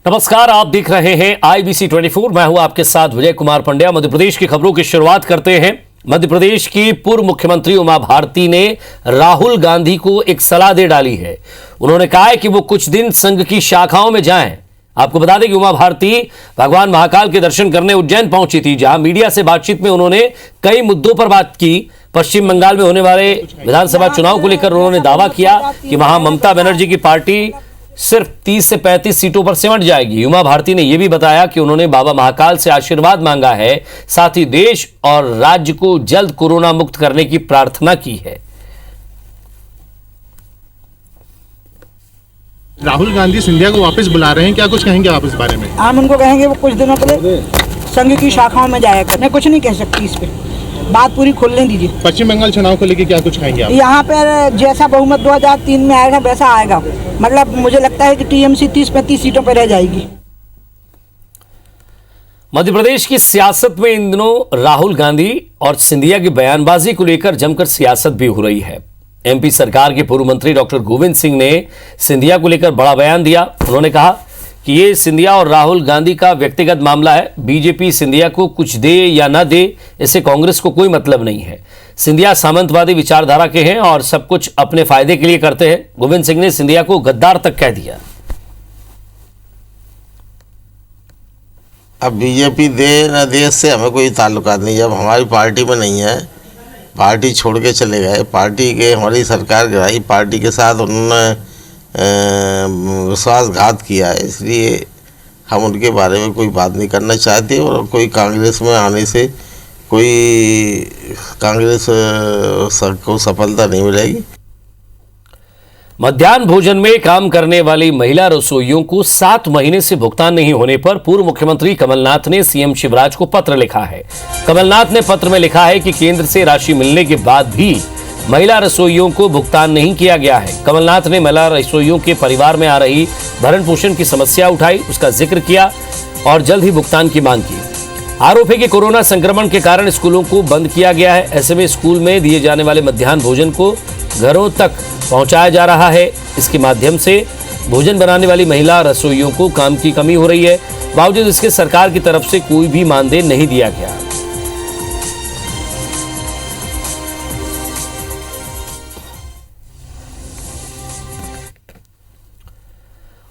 नमस्कार, आप देख रहे हैं IBC 24। मैं हूं आपके साथ विजय कुमार पंड्या। मध्य प्रदेश की खबरों की शुरुआत करते हैं। मध्य प्रदेश की पूर्व मुख्यमंत्री उमा भारती ने राहुल गांधी को एक सलाह दे डाली है। उन्होंने कहा है कि वो कुछ दिन संघ की शाखाओं में जाएं। आपको बता दें कि उमा भारती भगवान महाकाल के दर्शन करने उज्जैन पहुंची थी, जहां मीडिया से बातचीत में उन्होंने कई मुद्दों पर बात की। पश्चिम बंगाल में होने वाले विधानसभा चुनाव को लेकर उन्होंने दावा किया कि वहां ममता बनर्जी की पार्टी सिर्फ 30 से 35 सीटों पर सिमट जाएगी। उमा भारती ने यह भी बताया कि उन्होंने बाबा महाकाल से आशीर्वाद मांगा है, साथ ही देश और राज्य को जल्द कोरोना मुक्त करने की प्रार्थना की है। राहुल गांधी सिंधिया को वापस बुला रहे हैं, क्या कुछ कहेंगे आप इस बारे में? हम उनको कहेंगे वो कुछ दिनों के लिए संघ की शाखाओं में जाया कर। मैं कुछ नहीं कह सकती इस पे, बात पूरी खोलने दीजिए। पश्चिम बंगाल चुनाव को लेकर क्या कुछ कहेंगे आप? यहाँ पर जैसा बहुमत 2003 में आएगा वैसा आएगा। मतलब मुझे लगता है कि टीएमसी 30-35 सीटों पर रह जाएगी। मध्य प्रदेश की सियासत में इन दिनों राहुल गांधी और सिंधिया की बयानबाजी को लेकर जमकर सियासत भी हो रही है। एमपी सरकार के पूर्व मंत्री डॉक्टर गोविंद सिंह ने सिंधिया को लेकर बड़ा बयान दिया। उन्होंने कहा कि ये सिंधिया और राहुल गांधी का व्यक्तिगत मामला है। बीजेपी सिंधिया को कुछ दे या ना दे, इससे कांग्रेस को कोई मतलब नहीं है। सिंधिया सामंतवादी विचारधारा के हैं और सब कुछ अपने फायदे के लिए करते हैं। गोविंद सिंह ने सिंधिया को गद्दार तक कह दिया। अब बीजेपी दे न दे इससे हमें कोई ताल्लुकात नहीं। जब हमारी पार्टी में नहीं है, पार्टी छोड़ के चले गए, पार्टी के हमारी सरकार गिराई, पार्टी के साथ उन्होंने विश्वासघात किया है, इसलिए हम उनके बारे में कोई बात नहीं करना चाहते। और कोई कांग्रेस में आने से कोई कांग्रेस को सफलता नहीं मिलेगी। मध्याह्न भोजन में काम करने वाली महिला रसोइयों को 7 महीने से भुगतान नहीं होने पर पूर्व मुख्यमंत्री कमलनाथ ने सीएम शिवराज को पत्र लिखा है। कमलनाथ ने पत्र में लिखा है कि केंद्र से राशि मिलने के बाद भी महिला रसोइयों को भुगतान नहीं किया गया है। कमलनाथ ने महिला रसोइयों के परिवार में आ रही भरण पोषण की समस्या उठाई, उसका जिक्र किया और जल्द ही भुगतान की मांग की। आरोप है कि कोरोना संक्रमण के कारण स्कूलों को बंद किया गया है। ऐसे में स्कूल में दिए जाने वाले मध्याह्न भोजन को घरों तक पहुंचाया जा रहा है। इसके माध्यम से भोजन बनाने वाली महिला रसोइयों को काम की कमी हो रही है। बावजूद इसके सरकार की तरफ से कोई भी मानदेय नहीं दिया गया।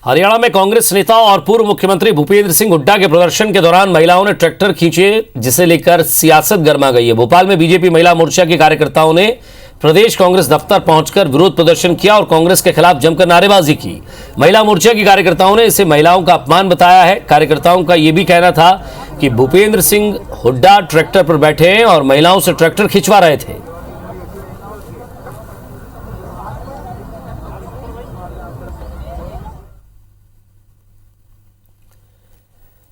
हरियाणा में कांग्रेस नेता और पूर्व मुख्यमंत्री भूपेंद्र सिंह हुड्डा के प्रदर्शन के दौरान महिलाओं ने ट्रैक्टर खींचे, जिसे लेकर सियासत गर्मा गई है। भोपाल में बीजेपी महिला मोर्चा के कार्यकर्ताओं ने प्रदेश कांग्रेस दफ्तर पहुंचकर विरोध प्रदर्शन किया और कांग्रेस के खिलाफ जमकर नारेबाजी की। महिला मोर्चा की कार्यकर्ताओं ने इसे महिलाओं का अपमान बताया है। कार्यकर्ताओं का यह भी कहना था कि भूपेंद्र सिंह हुड्डा ट्रैक्टर पर बैठे हैं और महिलाओं से ट्रैक्टर खिंचवा रहे थे।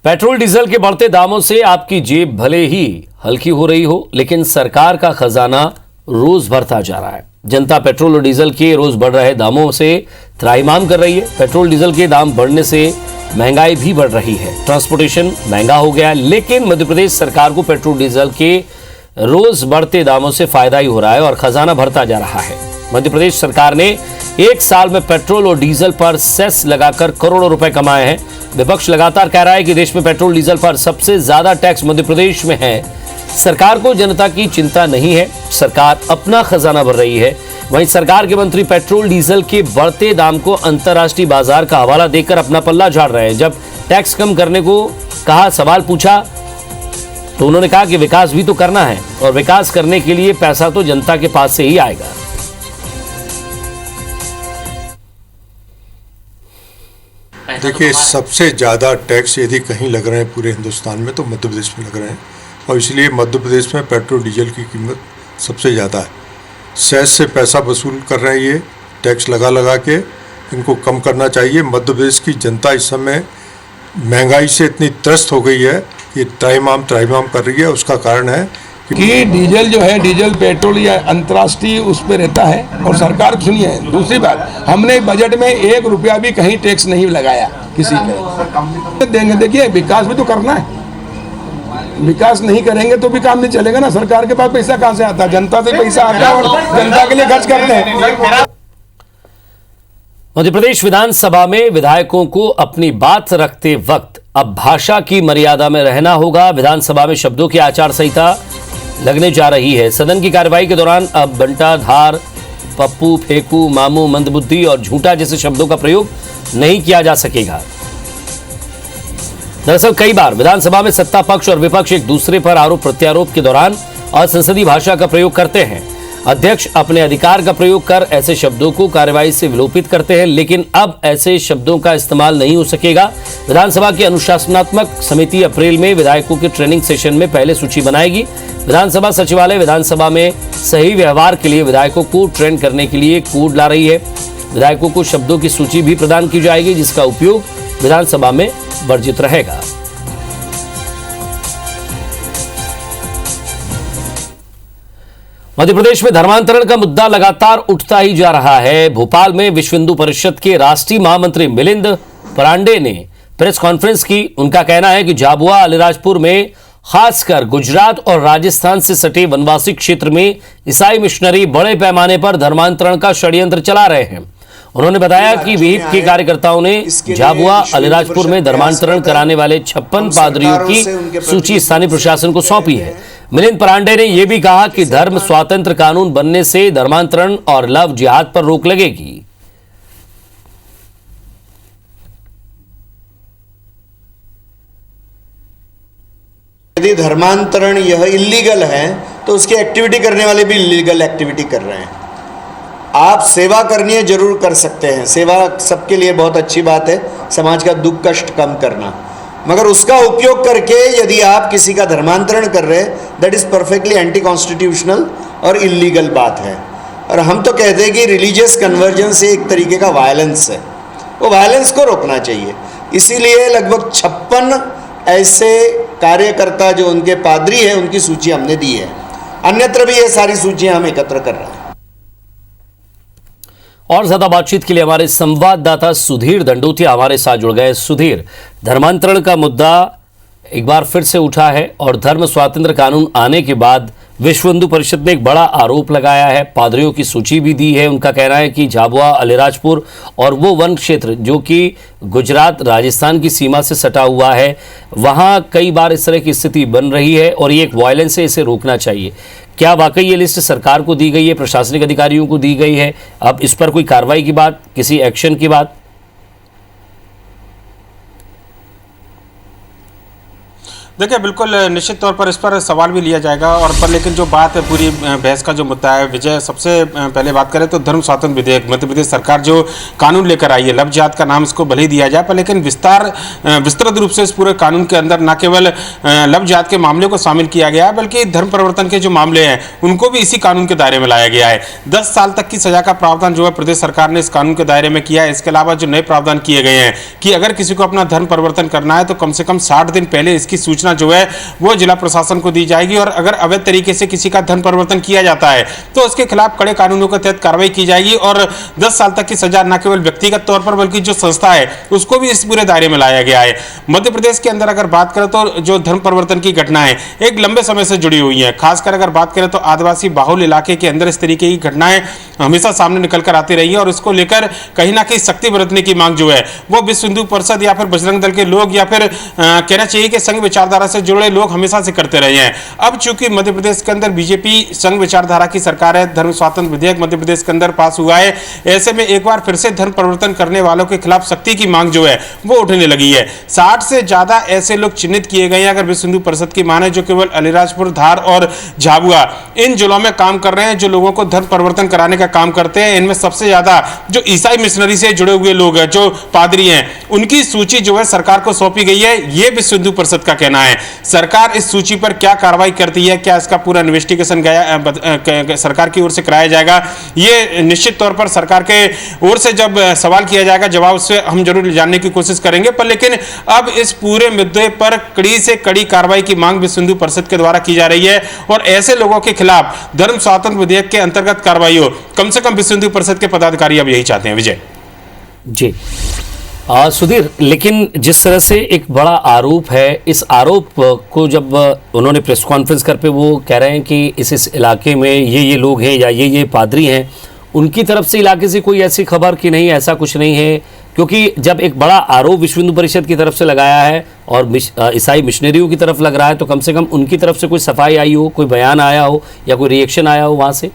पेट्रोल डीजल के बढ़ते दामों से आपकी जेब भले ही हल्की हो रही हो, लेकिन सरकार का खजाना रोज बढ़ता जा रहा है। जनता पेट्रोल और डीजल के रोज बढ़ रहे दामों से त्राहिमाम कर रही है। पेट्रोल डीजल के दाम बढ़ने से महंगाई भी बढ़ रही है, ट्रांसपोर्टेशन महंगा हो गया है। लेकिन मध्य प्रदेश सरकार को पेट्रोल डीजल के रोज बढ़ते दामों से फायदा ही हो रहा है और खजाना भरता जा रहा है। मध्य प्रदेश सरकार ने एक साल में पेट्रोल और डीजल पर सेस लगाकर करोड़ों रुपए कमाए हैं। विपक्ष लगातार कह रहा है कि देश में पेट्रोल डीजल पर सबसे ज्यादा टैक्स मध्य प्रदेश में है। सरकार को जनता की चिंता नहीं है, सरकार अपना खजाना भर रही है। वहीं सरकार के मंत्री पेट्रोल डीजल के बढ़ते दाम को अंतर्राष्ट्रीय बाजार का हवाला देकर अपना पल्ला झाड़ रहे हैं। जब टैक्स कम करने को कहा, सवाल पूछा, तो उन्होंने कहा कि विकास भी तो करना है और विकास करने के लिए पैसा तो जनता के पास से ही आएगा। देखिए, सबसे ज़्यादा टैक्स यदि कहीं लग रहे हैं पूरे हिंदुस्तान में तो मध्य प्रदेश में लग रहे हैं और इसलिए मध्य प्रदेश में पेट्रोल डीजल की कीमत सबसे ज़्यादा है। सेस से पैसा वसूल कर रहे हैं, ये टैक्स लगा लगा के इनको कम करना चाहिए। मध्य प्रदेश की जनता इस समय महंगाई से इतनी त्रस्त हो गई है कि त्राहिमाम कर रही है। उसका कारण है कि डीजल जो है, डीजल पेट्रोल या अंतर्राष्ट्रीय उस पर रहता है और सरकार सुनिए। दूसरी बात, हमने बजट में 1 रुपया भी कहीं टैक्स नहीं लगाया किसी पे देंगे। देखिए, विकास भी तो करना है, विकास नहीं करेंगे तो भी काम नहीं चलेगा ना। सरकार के पास पैसा कहाँ से आता है? जनता से पैसा आता है और जनता के लिए खर्च करते हैं। मध्य प्रदेश विधानसभा में विधायकों को अपनी बात रखते वक्त अब भाषा की मर्यादा में रहना होगा। विधानसभा में शब्दों की आचार संहिता लगने जा रही है। सदन की कार्यवाही के दौरान अब बंटा, धार, पप्पू, फेंकू, मामू, मंदबुद्धि और झूठा जैसे शब्दों का प्रयोग नहीं किया जा सकेगा। दरअसल कई बार विधानसभा में सत्ता पक्ष और विपक्ष एक दूसरे पर आरोप प्रत्यारोप के दौरान असंसदीय भाषा का प्रयोग करते हैं। अध्यक्ष अपने अधिकार का प्रयोग कर ऐसे शब्दों को कार्यवाही से विलोपित करते हैं, लेकिन अब ऐसे शब्दों का इस्तेमाल नहीं हो सकेगा। विधानसभा की अनुशासनात्मक समिति अप्रैल में विधायकों के ट्रेनिंग सेशन में पहले सूची बनाएगी। विधानसभा सचिवालय विधानसभा में सही व्यवहार के लिए विधायकों को ट्रेन करने के लिए कोड ला रही है। विधायकों को शब्दों की सूची भी प्रदान की जाएगी, जिसका उपयोग विधानसभा में वर्जित रहेगा। मध्य प्रदेश में धर्मांतरण का मुद्दा लगातार उठता ही जा रहा है। भोपाल में विश्व हिंदू परिषद के राष्ट्रीय महामंत्री मिलिंद परांडे ने प्रेस कॉन्फ्रेंस की। उनका कहना है कि झाबुआ, अलीराजपुर में खासकर गुजरात और राजस्थान से सटे वनवासी क्षेत्र में ईसाई मिशनरी बड़े पैमाने पर धर्मांतरण का षड्यंत्र चला रहे हैं। उन्होंने बताया कि विहिप के कार्यकर्ताओं ने झाबुआ, अलीराजपुर में धर्मांतरण कराने वाले 56 पादरियों की सूची स्थानीय प्रशासन को सौंपी है। मिलिंद परांडे ने यह भी कहा कि धर्म स्वातंत्र कानून बनने से धर्मांतरण और लव जिहाद पर रोक लगेगी। यदि धर्मांतरण यह इलीगल है तो उसकी एक्टिविटी करने वाले भी इलीगल एक्टिविटी कर रहे हैं। आप सेवा करनी है, जरूर कर सकते हैं, सेवा सबके लिए बहुत अच्छी बात है, समाज का दुख कष्ट कम करना, मगर उसका उपयोग करके यदि आप किसी का धर्मांतरण कर रहे हैं, that is perfectly anti constitutional और इलीगल बात है। और हम तो कहते हैं कि रिलीजियस कन्वर्जेंस एक तरीके का वायलेंस है, वो वायलेंस को रोकना चाहिए। इसीलिए लगभग 56 ऐसे कार्यकर्ता जो उनके पादरी हैं उनकी सूची हमने दी है। अन्यत्र भी ये सारी सूचियां हम एकत्र कर रहे हैं। और ज्यादा बातचीत के लिए हमारे संवाददाता सुधीर दंडोतिया हमारे साथ जुड़ गए। सुधीर, धर्मांतरण का मुद्दा एक बार फिर से उठा है और धर्म स्वातंत्र कानून आने के बाद विश्व हिंदू परिषद ने एक बड़ा आरोप लगाया है, पादरियों की सूची भी दी है। उनका कहना है कि झाबुआ, अलीराजपुर और वो वन क्षेत्र जो कि गुजरात राजस्थान की सीमा से सटा हुआ है, वहाँ कई बार इस तरह की स्थिति बन रही है और ये एक वायलेंस है, इसे रोकना चाहिए। क्या वाकई ये लिस्ट सरकार को दी गई है, प्रशासनिक अधिकारियों को दी गई है? अब इस पर कोई कार्रवाई की बात, किसी एक्शन की बात? देखिए, बिल्कुल निश्चित तौर पर इस पर सवाल भी लिया जाएगा और पर लेकिन जो बात है, पूरी बहस का जो मुद्दा है विजय, सबसे पहले बात करें तो धर्म स्वातंत्र विधेयक मध्य प्रदेश सरकार जो कानून लेकर आई है, लव जिहाद का नाम इसको भले ही दिया जाए, पर लेकिन विस्तृत रूप से इस पूरे कानून के अंदर न केवल लव जिहाद के मामले को शामिल किया गया है, बल्कि धर्म परिवर्तन के जो मामले हैं उनको भी इसी कानून के दायरे में लाया गया है। 10 साल तक की सजा का प्रावधान जो है प्रदेश सरकार ने इस कानून के दायरे में किया है। इसके अलावा जो नए प्रावधान किए गए हैं कि अगर किसी को अपना धर्म परिवर्तन करना है तो कम से कम 60 दिन पहले इसकी सूचना जो है वो जिला प्रशासन को दी जाएगी और अगर अवैध तरीके से किसी का धन परिवर्तन किया जाता है तो उसके खिलाफ कड़े कानूनों के तहत कार्रवाई की जाएगी और 10 साल तक की सजा न केवल व्यक्तिगत तौर पर बल्कि जो संस्था है उसको भी इस पूरे दायरे में लाया गया है। मध्य प्रदेश के अंदर अगर बात करें तो जो धर्म परिवर्तन की घटनाएं एक लंबे समय से जुड़ी हुई हैं, खासकर अगर बात करें तो आदिवासी बाहुल इलाके के अंदर इस तरीके की घटनाएं हमेशा सामने निकल कर आती रही है और इसको लेकर कहीं ना कहीं सख्ती बरतने की मांग जो है वो विश्व हिंदू परिषद या फिर बजरंग दल के लोग या फिर कहना चाहिए कि संघ विचारधारा से जुड़े लोग हमेशा से करते रहे हैं। अब चूंकि मध्य प्रदेश के अंदर बीजेपी संघ विचारधारा की सरकार है, धर्म स्वातंत्र विधेयक मध्य प्रदेश के अंदर पास हुआ है, ऐसे में एक बार फिर से धर्म परिवर्तन करने वालों के खिलाफ सख्ती की मांग जो है वो उठने लगी है। 60 से ज्यादा ऐसे लोग चिन्हित किए गए हैं अगर विश्व हिंदू परिषद की माने, जो केवल अलीराजपुर, धार और झाबुआ इन जिलों में काम कर रहे हैं, जो लोगों को धर्म परिवर्तन कराने का काम करते हैं। इनमें सबसे ज्यादा जो ईसाई मिशनरी से जुड़े हुए लोग हैं, जो पादरी हैं, उनकी सूची जो है सरकार को सौंपी गई है। यह विश्व हिंदू परिषद का कहना है। सरकार इस सूची पर क्या कार्रवाई करती है, क्या इसका पूरा इन्वेस्टिगेशन सरकार की ओर से कराया जाएगा, ये निश्चित तौर पर सरकार के ओर से जब सवाल किया जाएगा जवाब उससे हम जरूर जानने की कोशिश करेंगे। पर लेकिन अब इस पूरे मुद्दे पर कड़ी से कड़ी कार्रवाई की मांग विश्व हिंदू परिषद के द्वारा की जा रही है और ऐसे लोगों के खिलाफ धर्म स्वातंत्र विधेयक के अंतर्गत कार्रवाई हो, कम से कम विश्व हिंदू परिषद के पदाधिकारी अब यही चाहते हैं। विजय जी सुधीर, लेकिन जिस तरह से एक बड़ा आरोप है, इस आरोप को जब उन्होंने प्रेस कॉन्फ्रेंस कर पे वो कह रहे हैं कि इस इलाके में ये लोग हैं या ये पादरी हैं, उनकी तरफ से इलाके से कोई ऐसी खबर कि नहीं ऐसा कुछ नहीं है? क्योंकि जब एक बड़ा आरोप विश्व हिंदू परिषद की तरफ से लगाया है और ईसाई मिशनरियों की तरफ लग रहा है, तो कम से कम उनकी तरफ से कोई सफाई आई हो, कोई बयान आया हो या कोई रिएक्शन आया हो वहाँ से?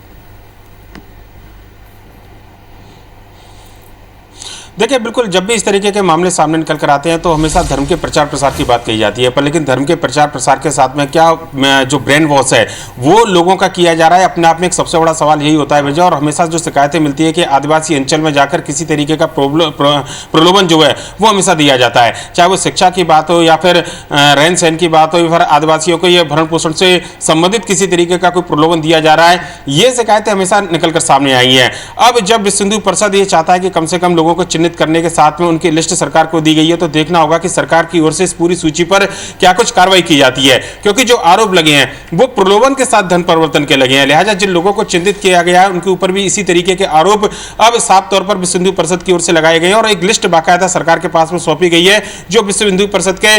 देखिए बिल्कुल, जब भी इस तरीके के मामले सामने निकल कर आते हैं तो हमेशा धर्म के प्रचार प्रसार की बात कही जाती है, पर लेकिन धर्म के प्रचार प्रसार के साथ में क्या जो ब्रेन वॉश है वो लोगों का किया जा रहा है, अपने आप में एक सबसे बड़ा सवाल यही होता है विजय। और हमेशा जो शिकायतें मिलती है कि आदिवासी अंचल में जाकर किसी तरीके का प्रलोभन जो है वो हमेशा दिया जाता है, चाहे वो शिक्षा की बात हो या फिर रहन सहन की बात हो या फिर आदिवासियों को ये भरण पोषण से संबंधित किसी तरीके का कोई प्रलोभन दिया जा रहा है, ये शिकायतें हमेशा निकल कर सामने आई हैं। अब जब विश्व हिंदू परिषद ये चाहता है कि कम से कम लोगों को चिन्हित करने के साथ में उनकी लिस्ट सरकार को दी गई है, तो देखना होगा कि सरकार की ओर से इस पूरी सूची पर क्या कुछ कार्रवाई की जाती है, क्योंकि जो आरोप लगे हैं वो प्रलोभन के साथ धन परिवर्तन के लगे हैं। लिहाजा जिन लोगों को चिन्हित किया गया है उनके ऊपर भी इसी तरीके के आरोप अब साफ तौर पर विश्व हिंदू परिषद की ओर से लगाए गए हैं और एक लिस्ट बाकायदा सरकार के पास में सौंपी गई है जो विश्व हिंदू परिषद के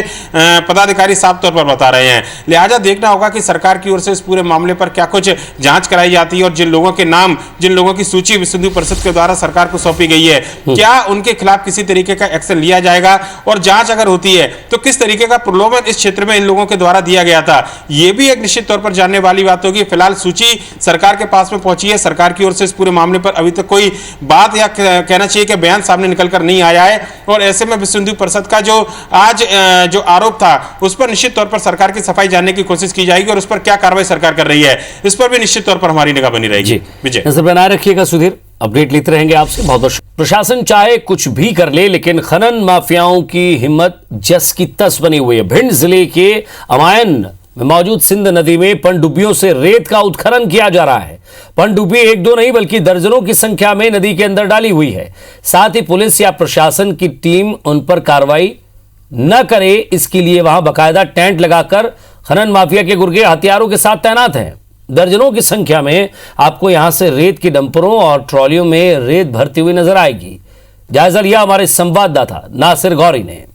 पदाधिकारी साफ तौर पर बता रहे हैं। लिहाजा देखना होगा कि सरकार की ओर से इस पूरे मामले पर क्या कुछ जांच कराई जाती है और जिन लोगों के नाम, जिन लोगों की सूची विश्व हिंदू परिषद के द्वारा सरकार को सौंपी गई है, क्या उनके खिलाफ किसी तरीके का एक्शन लिया जाएगा, और जांच अगर होती है तो किस तरीके का प्रलोभन इस क्षेत्र में इन लोगों के द्वारा दिया गया था, यह भी एक निश्चित तौर पर जानने वाली बात होगी। फिलहाल सूची सरकार के पास में पहुंची है, सरकार की ओर से इस पूरे मामले पर अभी तक कोई बात या कहना चाहिए कि बयान सामने निकलकर नहीं आया है, और ऐसे में विश्व हिंदू परिषद का जो आज जो आरोप था उस पर निश्चित तौर पर सरकार की सफाई जानने की कोशिश की जाएगी और उस पर क्या कार्रवाई सरकार कर रही है इस पर भी निश्चित तौर पर हमारी निगाह बनी रहेगी। विजय, नजर बनाए रखिएगा सुधीर, अपडेट लेते रहेंगे आपसे। बहुत बहुत प्रशासन चाहे कुछ भी कर ले, लेकिन खनन माफियाओं की हिम्मत जस की तस बनी हुई है। भिंड जिले के अमायन में मौजूद सिंध नदी में पनडुब्बियों से रेत का उत्खनन किया जा रहा है। पनडुब्बी एक दो नहीं बल्कि दर्जनों की संख्या में नदी के अंदर डाली हुई है। साथ ही पुलिस या प्रशासन की टीम उन पर कार्रवाई न करे, इसके लिए वहां बाकायदा टेंट लगाकर खनन माफिया के गुर्गे हथियारों के साथ तैनात हैं। दर्जनों की संख्या में आपको यहां से रेत की डंपरों और ट्रॉलियों में रेत भरती हुई नजर आएगी। जायजा लिया हमारे संवाददाता नासिर गौरी ने।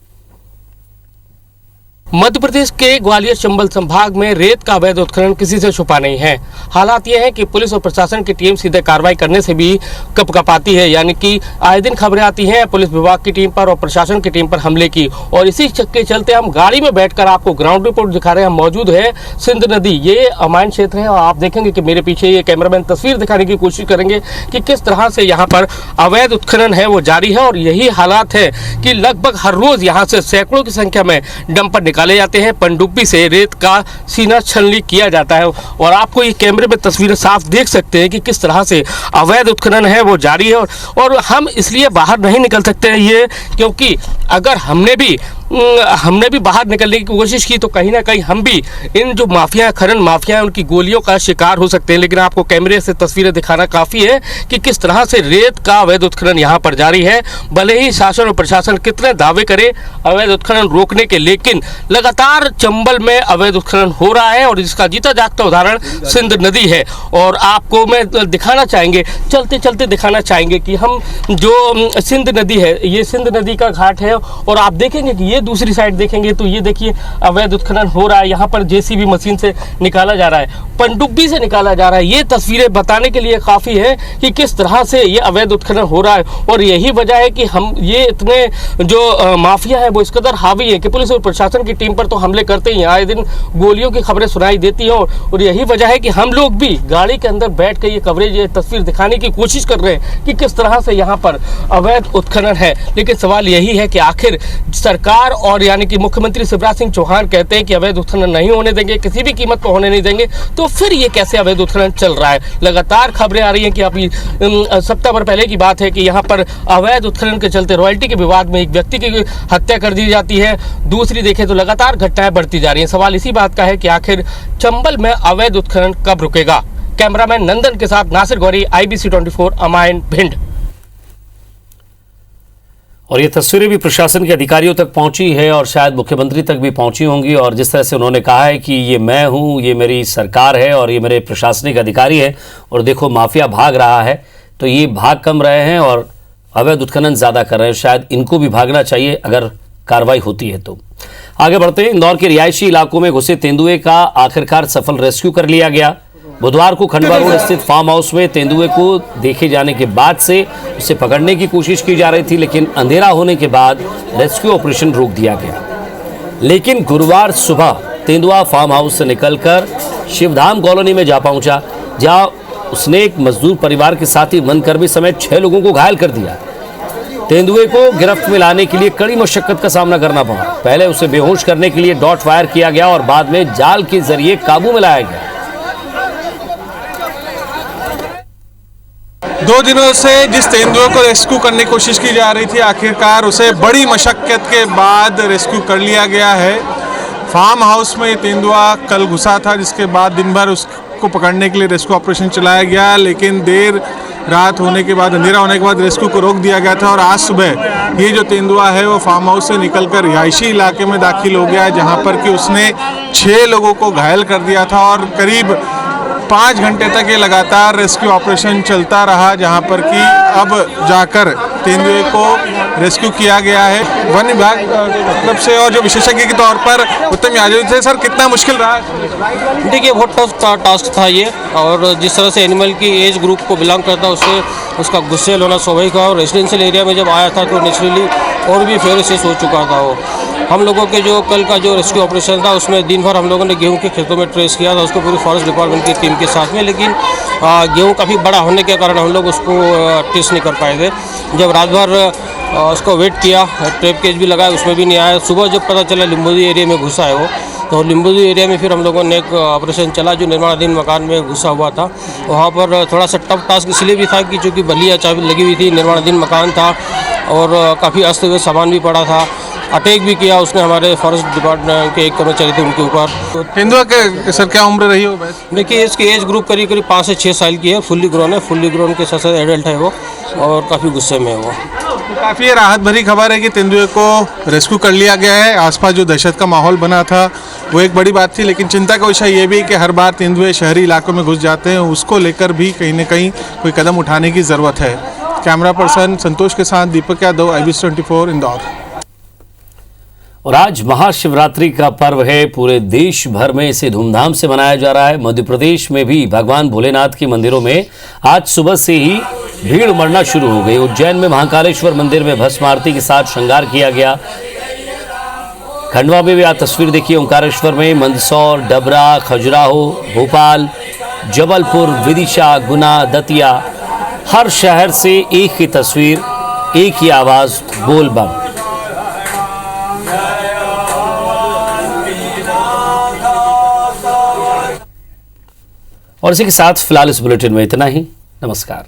मध्य प्रदेश के ग्वालियर चंबल संभाग में रेत का अवैध उत्खनन किसी से छुपा नहीं है। हालात ये है कि पुलिस और प्रशासन की टीम सीधे कार्रवाई करने से भी कपकपाती है, यानी कि आए दिन खबरें आती हैं पुलिस विभाग की टीम पर और प्रशासन की टीम पर हमले की, और इसी के चलते हम गाड़ी में बैठकर आपको ग्राउंड रिपोर्ट दिखा रहे हैं। हम मौजूद है सिंध नदी, ये अमायन क्षेत्र है, और आप देखेंगे कि मेरे पीछे ये कैमरामैन तस्वीर दिखाने की कोशिश करेंगे कि किस तरह से यहाँ पर अवैध उत्खनन है वो जारी है। और यही हालात है कि लगभग हर रोज यहाँ से सैकड़ों की संख्या में डंपर निकाले जाते हैं, पनडुब्बी से रेत का सीना छलनी किया जाता है, और आपको ये कैमरे में तस्वीरें साफ देख सकते हैं कि किस तरह से अवैध उत्खनन है वो जारी है। और हम इसलिए बाहर नहीं निकल सकते हैं ये, क्योंकि अगर हमने भी बाहर निकलने की कोशिश की तो कहीं ना कहीं हम भी इन जो माफिया, खनन माफिया, उनकी गोलियों का शिकार हो सकते हैं। लेकिन आपको कैमरे से तस्वीरें दिखाना काफ़ी है कि किस तरह से रेत का अवैध उत्खनन यहाँ पर जारी है। भले ही शासन और प्रशासन कितने दावे करे अवैध उत्खनन रोकने के, लेकिन लगातार चंबल में अवैध उत्खनन हो रहा है, और इसका जीता जागता उदाहरण सिंध नदी है। और आपको मैं दिखाना चाहेंगे, चलते चलते दिखाना चाहेंगे कि हम जो सिंध नदी है, ये सिंध नदी का घाट है, और आप देखेंगे कि ये दूसरी साइड देखेंगे तो ये देखिए अवैध उत्खनन हो रहा है। यहाँ पर जेसीबी मशीन से निकाला जा रहा है, पनडुब्बी से निकाला जा रहा है। ये तस्वीरें बताने के लिए काफ़ी है कि किस तरह से ये अवैध उत्खनन हो रहा है, और यही वजह है कि हम ये इतने जो माफिया है वो इस कदर हावी है कि पुलिस और प्रशासन की टीम पर तो हमले करते ही आए दिन गोलियों की खबरें सुनाई देती हैं। और यही वजह है कि हम लोग भी गाड़ी के अंदर बैठ कर ये कवरेज, ये तस्वीर दिखाने की कोशिश कर रहे हैं कि किस तरह से यहाँ पर अवैध उत्खनन है। लेकिन सवाल यही है कि आखिर सरकार और यानी कि मुख्यमंत्री शिवराज सिंह चौहान कहते हैं कि अवैध उत्खनन नहीं होने देंगे, किसी भी कीमत पर होने नहीं देंगे, तो फिर ये कैसे अवैध उत्खनन चल रहा है। लगातार खबरें आ रही हैं कि अभी सप्ताह भर पहले की बात है कि यहाँ पर अवैध उत्खनन के चलते रॉयल्टी के विवाद में एक व्यक्ति की हत्या कर दी जाती है। दूसरी देखें तो लगातार घटनाएं बढ़ती जा रही हैं। सवाल इसी बात का है कि आखिर चंबल में अवैध उत्खनन कब रुकेगा। कैमरामैन नंदन के साथ नासिर गौरी, IBC 24 अमायन भिंड। और ये तस्वीरें भी प्रशासन के अधिकारियों तक पहुंची है और शायद मुख्यमंत्री तक भी पहुंची होंगी, और जिस तरह से उन्होंने कहा है कि ये मैं हूं, ये मेरी सरकार है और ये मेरे प्रशासनिक अधिकारी हैं, और देखो माफिया भाग रहा है, तो ये भाग कम रहे हैं और अवैध उत्खनन ज़्यादा कर रहे हैं। शायद इनको भी भागना चाहिए अगर कार्रवाई होती है तो। आगे बढ़ते हैं। इंदौर के रिहायशी इलाकों में घुसे तेंदुए का आखिरकार सफल रेस्क्यू कर लिया गया। बुधवार को खंडवा रोड स्थित फार्म हाउस में तेंदुए को देखे जाने के बाद से उसे पकड़ने की कोशिश की जा रही थी, लेकिन अंधेरा होने के बाद रेस्क्यू ऑपरेशन रोक दिया गया। लेकिन गुरुवार सुबह तेंदुआ फार्म हाउस से निकलकर शिवधाम कॉलोनी में जा पहुंचा, जहां उसने एक मजदूर परिवार के साथी मनकर्मी समेत 6 लोगों को घायल कर दिया। तेंदुए को गिरफ्त में लाने के लिए कड़ी मशक्कत का सामना करना पड़ा। पहले उसे बेहोश करने के लिए डॉट फायर किया गया और बाद में जाल के जरिए काबू में लाया गया। 2 दिनों से जिस तेंदुए को रेस्क्यू करने की कोशिश की जा रही थी, आखिरकार उसे बड़ी मशक्कत के बाद रेस्क्यू कर लिया गया है। फार्म हाउस में तेंदुआ कल घुसा था, जिसके बाद दिन भर उसको पकड़ने के लिए रेस्क्यू ऑपरेशन चलाया गया, लेकिन देर रात होने के बाद, अंधेरा होने के बाद रेस्क्यू को रोक दिया गया था। और आज सुबह ये जो तेंदुआ है वो फार्म हाउस से निकलकर रिहायशी इलाके में दाखिल हो गया, जहाँ पर कि उसने 6 लोगों को घायल कर दिया था और करीब 5 घंटे तक ये लगातार रेस्क्यू ऑपरेशन चलता रहा, जहां पर कि अब जाकर तेंदुए को रेस्क्यू किया गया है। वन विभाग तरफ से और जो विशेषज्ञ के तौर पर उत्तम यादव थे। सर, कितना मुश्किल रहा? देखिए, बहुत टफ टास्क था ये, और जिस तरह से एनिमल की एज ग्रुप को बिलोंग करता है उससे उसका गुस्सेल होना स्वाभाविक है। और रेजिडेंशियल एरिया में जब आया था तो नेचुरली और भी फेयर से हो चुका था वो। हम लोगों के जो कल का जो रेस्क्यू ऑपरेशन था उसमें दिन भर हम लोगों ने गेहूं के खेतों में ट्रेस किया था उसको, पूरी फॉरेस्ट डिपार्टमेंट की टीम के साथ में, लेकिन गेहूं काफ़ी बड़ा होने के कारण हम लोग उसको ट्रेस नहीं कर पाए थे। जब रात भर उसको वेट किया, ट्रैप केज भी लगाया, उसमें भी नहीं आया। सुबह जब पता चला लिम्बोदी एरिया में घुसा है वो, तो लिम्बोदी एरिया में फिर हम लोगों ने एक ऑपरेशन चला जो निर्माणाधीन मकान में घुसा हुआ था। वहाँ पर थोड़ा सा टफ टास्क इसलिए भी था कि चूँकि बलिया चाबी लगी हुई थी, निर्माणाधीन मकान था और काफ़ी अस्त व्यस्त सामान भी पड़ा था। अटैक भी किया उसने हमारे फॉरेस्ट डिपार्टमेंट के एक कर्मचारी थे उनके ऊपर। तेंदुआ के सर क्या उम्र रही हो? देखिए, इसकी एज ग्रुप करीब 5 से 6 साल की है, फुल्ली ग्रोन है, फुल्ली ग्रोन के साथ साथ एडल्ट है वो, और काफ़ी गुस्से में है वो। तो काफ़ी राहत भरी खबर है कि तेंदुए को रेस्क्यू कर लिया गया है। आसपास जो दहशत का माहौल बना था वो एक बड़ी बात थी, लेकिन चिंता का विषय ये भी कि हर बार तेंदुए शहरी इलाकों में घुस जाते हैं, उसको लेकर भी कहीं न कहीं कोई कदम उठाने की ज़रूरत है। कैमरा पर्सन संतोष के साथ दीपक यादव, IBC 24 इंदौर। और आज महाशिवरात्रि का पर्व है, पूरे देश भर में इसे धूमधाम से मनाया जा रहा है। मध्य प्रदेश में भी भगवान भोलेनाथ के मंदिरों में आज सुबह से ही भीड़ उमड़ना शुरू हो गई। उज्जैन में महाकालेश्वर मंदिर में भस्म आरती के साथ श्रृंगार किया गया। खंडवा में भी आज तस्वीर देखिए, ओंकारेश्वर में, मंदसौर, डबरा, खजुराहो, भोपाल, जबलपुर, विदिशा, गुना, दतिया, हर शहर से एक ही तस्वीर, एक ही आवाज, बोल बम। और इसी के साथ फिलहाल इस बुलेटिन में इतना ही। नमस्कार।